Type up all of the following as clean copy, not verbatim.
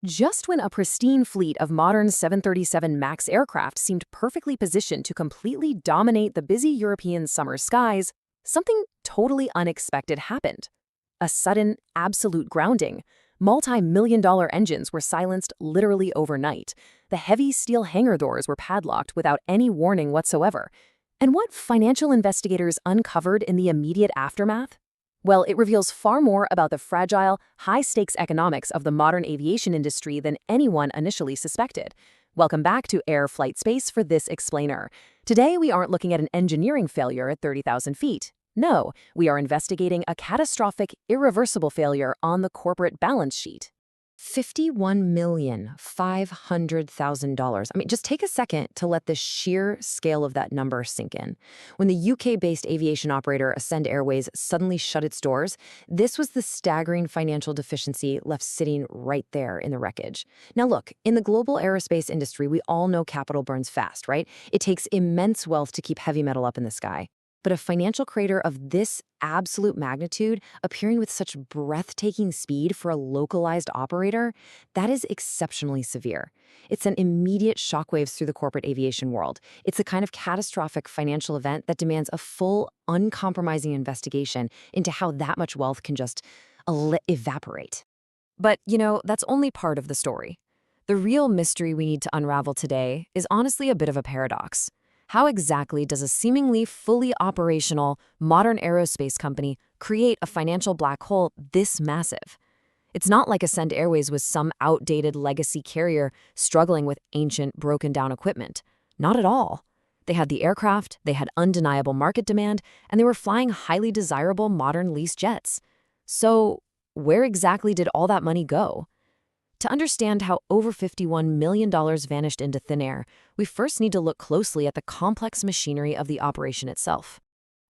Just when a pristine fleet of modern 737 MAX aircraft seemed perfectly positioned to completely dominate the busy European summer skies, something totally unexpected happened. A sudden, absolute grounding. Multi-million-dollar engines were silenced literally overnight. The heavy steel hangar doors were padlocked without any warning whatsoever. And what financial investigators uncovered in the immediate aftermath? Well, it reveals far more about the fragile, high-stakes economics of the modern aviation industry than anyone initially suspected. Welcome back to Air Flight Space for this explainer. Today, we aren't looking at an engineering failure at 30,000 feet. No, we are investigating a catastrophic, irreversible failure on the corporate balance sheet. $51,500,000. Just take a second to let the sheer scale of that number sink in. When the UK-based aviation operator Ascend Airways suddenly shut its doors, this was the staggering financial deficiency left sitting right there in the wreckage. Now look, in the global aerospace industry, we all know capital burns fast, right? It takes immense wealth to keep heavy metal up in the sky. But a financial crater of this absolute magnitude, appearing with such breathtaking speed for a localized operator, that is exceptionally severe. It's an immediate shockwaves through the corporate aviation world. It's a kind of catastrophic financial event that demands a full, uncompromising investigation into how that much wealth can just evaporate. But, that's only part of the story. The real mystery we need to unravel today is honestly a bit of a paradox. How exactly does a seemingly fully operational, modern aerospace company create a financial black hole this massive? It's not like Ascend Airways was some outdated legacy carrier struggling with ancient, broken-down equipment. Not at all. They had the aircraft, they had undeniable market demand, and they were flying highly desirable modern lease jets. So, where exactly did all that money go? To understand how over $51 million vanished into thin air, we first need to look closely at the complex machinery of the operation itself.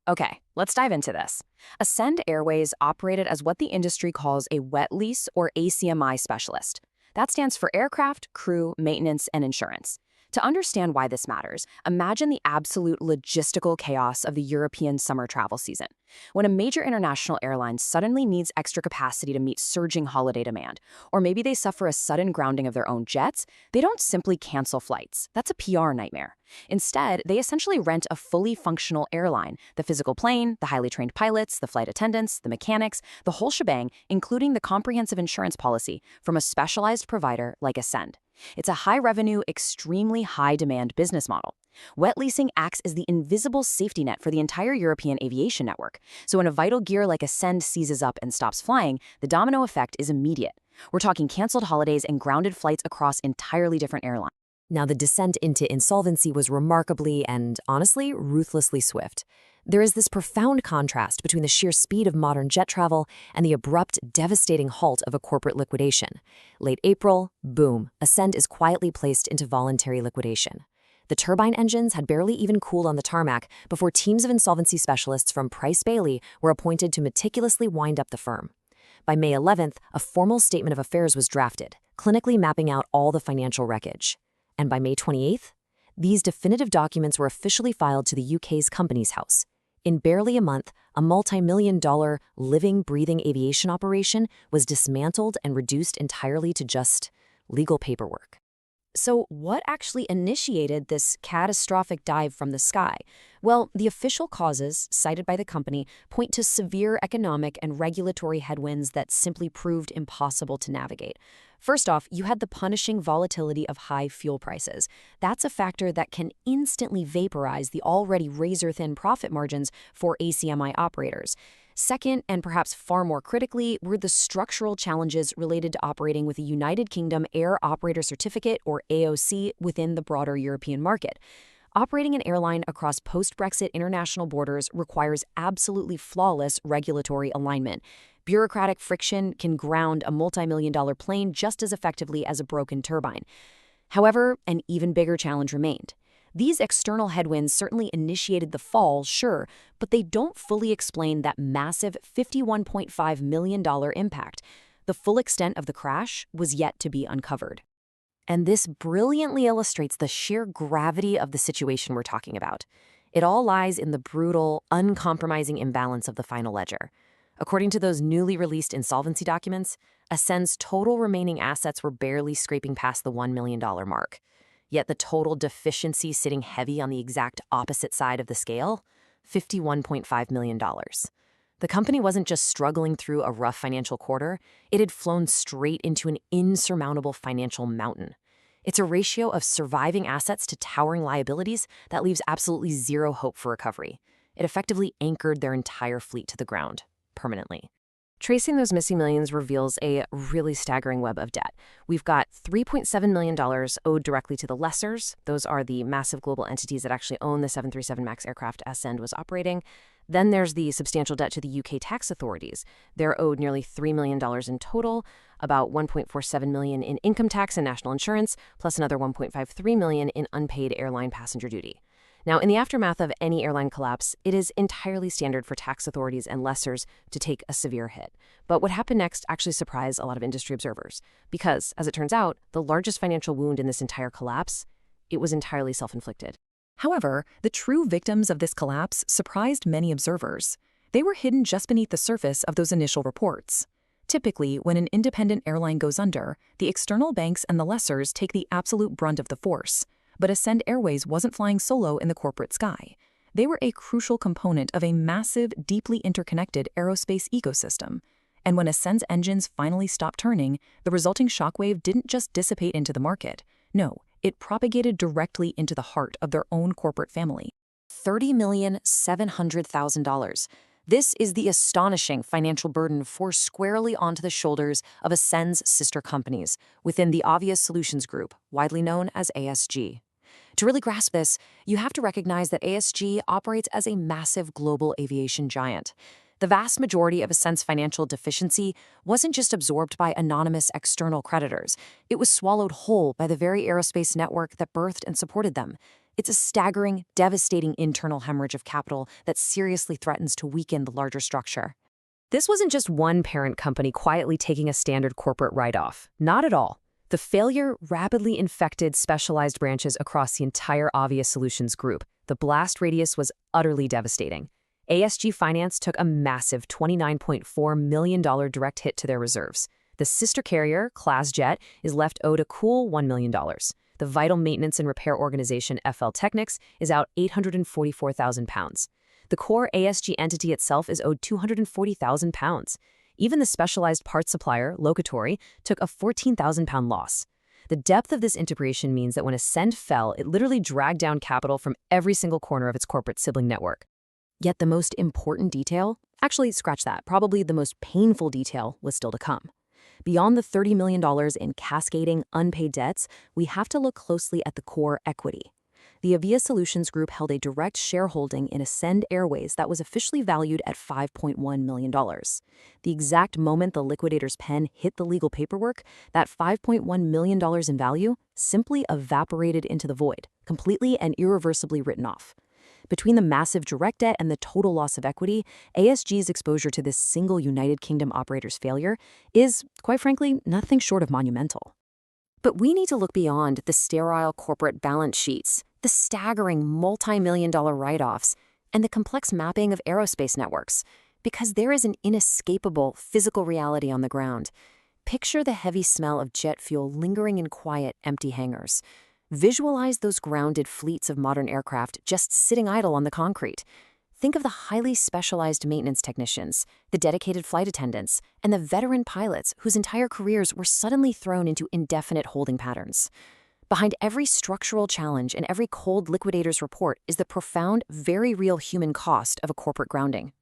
Okay, let's dive into this. Ascend Airways operated as what the industry calls a wet lease or ACMI specialist. That stands for aircraft, crew, maintenance, and insurance. To understand why this matters, imagine the absolute logistical chaos of the European summer travel season. When a major international airline suddenly needs extra capacity to meet surging holiday demand, or maybe they suffer a sudden grounding of their own jets, they don't simply cancel flights. That's a PR nightmare. Instead, they essentially rent a fully functional airline, the physical plane, the highly trained pilots, the flight attendants, the mechanics, the whole shebang, including the comprehensive insurance policy from a specialized provider like Ascend. It's a high-revenue, extremely high-demand business model. Wet leasing acts as the invisible safety net for the entire European aviation network. So when a vital gear like Ascend seizes up and stops flying, the domino effect is immediate. We're talking canceled holidays and grounded flights across entirely different airlines. Now, the descent into insolvency was remarkably and, honestly, ruthlessly swift. There is this profound contrast between the sheer speed of modern jet travel and the abrupt, devastating halt of a corporate liquidation. Late April, boom, Ascend is quietly placed into voluntary liquidation. The turbine engines had barely even cooled on the tarmac before teams of insolvency specialists from Price Bailey were appointed to meticulously wind up the firm. By May 11th, a formal statement of affairs was drafted, clinically mapping out all the financial wreckage. And by May 28th, these definitive documents were officially filed to the UK's Companies House. In barely a month, a multi-million-dollar, living, breathing aviation operation was dismantled and reduced entirely to just legal paperwork. So what actually initiated this catastrophic dive from the sky? Well, the official causes cited by the company point to severe economic and regulatory headwinds that simply proved impossible to navigate. First off, you had the punishing volatility of high fuel prices. That's a factor that can instantly vaporize the already razor-thin profit margins for ACMI operators. Second, and perhaps far more critically, were the structural challenges related to operating with a United Kingdom Air Operator Certificate, or AOC, within the broader European market. Operating an airline across post-Brexit international borders requires absolutely flawless regulatory alignment. Bureaucratic friction can ground a multi-million-dollar plane just as effectively as a broken turbine. However, an even bigger challenge remained. These external headwinds certainly initiated the fall, sure, but they don't fully explain that massive $51.5 million impact. The full extent of the crash was yet to be uncovered. And this brilliantly illustrates the sheer gravity of the situation we're talking about. It all lies in the brutal, uncompromising imbalance of the final ledger. According to those newly released insolvency documents, Ascend's total remaining assets were barely scraping past the $1 million mark. Yet the total deficiency sitting heavy on the exact opposite side of the scale, $51.5 million. The company wasn't just struggling through a rough financial quarter, it had flown straight into an insurmountable financial mountain. It's a ratio of surviving assets to towering liabilities that leaves absolutely zero hope for recovery. It effectively anchored their entire fleet to the ground, permanently. Tracing those missing millions reveals a really staggering web of debt. We've got $3.7 million owed directly to the lessors. Those are the massive global entities that actually own the 737 MAX aircraft Ascend was operating. Then there's the substantial debt to the UK tax authorities. They're owed nearly $3 million in total, about $1.47 million in income tax and national insurance, plus another $1.53 million in unpaid airline passenger duty. Now, in the aftermath of any airline collapse, it is entirely standard for tax authorities and lessors to take a severe hit. But what happened next actually surprised a lot of industry observers, because, as it turns out, the largest financial wound in this entire collapse, it was entirely self-inflicted. However, the true victims of this collapse surprised many observers. They were hidden just beneath the surface of those initial reports. Typically, when an independent airline goes under, the external banks and the lessors take the absolute brunt of the force. But Ascend Airways wasn't flying solo in the corporate sky. They were a crucial component of a massive, deeply interconnected aerospace ecosystem. And when Ascend's engines finally stopped turning, the resulting shockwave didn't just dissipate into the market. No, it propagated directly into the heart of their own corporate family. $30,700,000. This is the astonishing financial burden forced squarely onto the shoulders of Ascend's sister companies within the Avia Solutions Group, widely known as ASG. To really grasp this, you have to recognize that ASG operates as a massive global aviation giant. The vast majority of Ascend's financial deficiency wasn't just absorbed by anonymous external creditors. It was swallowed whole by the very aerospace network that birthed and supported them. It's a staggering, devastating internal hemorrhage of capital that seriously threatens to weaken the larger structure. This wasn't just one parent company quietly taking a standard corporate write-off. Not at all. The failure rapidly infected specialized branches across the entire Avia Solutions Group. The blast radius was utterly devastating. ASG Finance took a massive $29.4 million direct hit to their reserves. The sister carrier, ClassJet, is left owed a cool $1 million. The vital maintenance and repair organization FL Technics is out £844,000. The core ASG entity itself is owed £240,000. Even the specialized parts supplier, Locatory, took a £14,000 loss. The depth of this integration means that when Ascend fell, it literally dragged down capital from every single corner of its corporate sibling network. Yet the most important detail, actually scratch that, probably the most painful detail, was still to come. Beyond the $30 million in cascading unpaid debts, we have to look closely at the core equity. The Avia Solutions Group held a direct shareholding in Ascend Airways that was officially valued at $5.1 million. The exact moment the liquidator's pen hit the legal paperwork, that $5.1 million in value simply evaporated into the void, completely and irreversibly written off. Between the massive direct debt and the total loss of equity, ASG's exposure to this single United Kingdom operator's failure is, quite frankly, nothing short of monumental. But we need to look beyond the sterile corporate balance sheets, the staggering multi-million-dollar write-offs, and the complex mapping of aerospace networks, because there is an inescapable physical reality on the ground. Picture the heavy smell of jet fuel lingering in quiet, empty hangars. Visualize those grounded fleets of modern aircraft just sitting idle on the concrete. Think of the highly specialized maintenance technicians, the dedicated flight attendants, and the veteran pilots whose entire careers were suddenly thrown into indefinite holding patterns. Behind every structural challenge and every cold liquidator's report is the profound, very real human cost of a corporate grounding.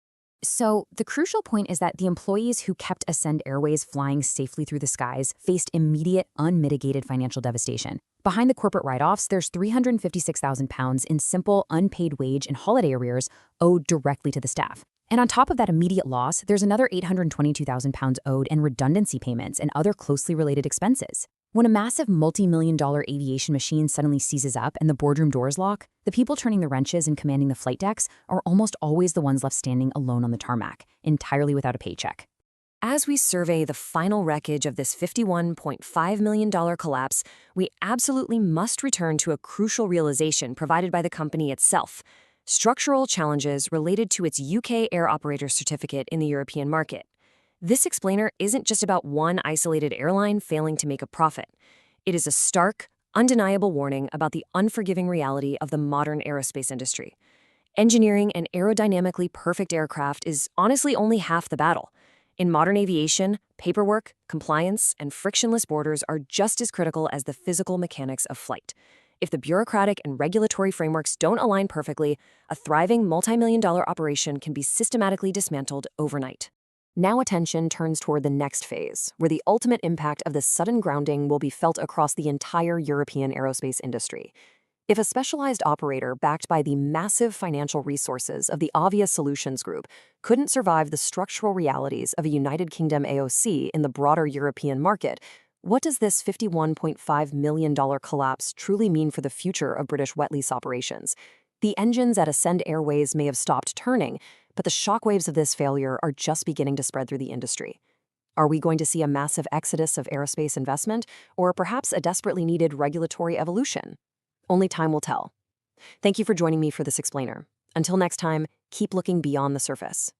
So, the crucial point is that the employees who kept Ascend Airways flying safely through the skies faced immediate, unmitigated financial devastation. Behind the corporate write-offs, there's £356,000 in simple, unpaid wage and holiday arrears owed directly to the staff. And on top of that immediate loss, there's another £822,000 owed in redundancy payments and other closely related expenses. When a massive multi-million-dollar aviation machine suddenly seizes up and the boardroom doors lock, the people turning the wrenches and commanding the flight decks are almost always the ones left standing alone on the tarmac, entirely without a paycheck. As we survey the final wreckage of this $51.5 million collapse, we absolutely must return to a crucial realization provided by the company itself. structural challenges related to its UK air operator certificate in the European market. This explainer isn't just about one isolated airline failing to make a profit. It is a stark, undeniable warning about the unforgiving reality of the modern aerospace industry. Engineering an aerodynamically perfect aircraft is honestly only half the battle. In modern aviation, paperwork, compliance, and frictionless borders are just as critical as the physical mechanics of flight. If the bureaucratic and regulatory frameworks don't align perfectly, a thriving multi-million-dollar operation can be systematically dismantled overnight. Now attention turns toward the next phase, where the ultimate impact of this sudden grounding will be felt across the entire European aerospace industry. If a specialized operator backed by the massive financial resources of the Avia Solutions Group couldn't survive the structural realities of a United Kingdom AOC in the broader European market, what does this $51.5 million collapse truly mean for the future of British wet-lease operations? The engines at Ascend Airways may have stopped turning, but the shockwaves of this failure are just beginning to spread through the industry. Are we going to see a massive exodus of aerospace investment, or perhaps a desperately needed regulatory evolution? Only time will tell. Thank you for joining me for this explainer. Until next time, keep looking beyond the surface.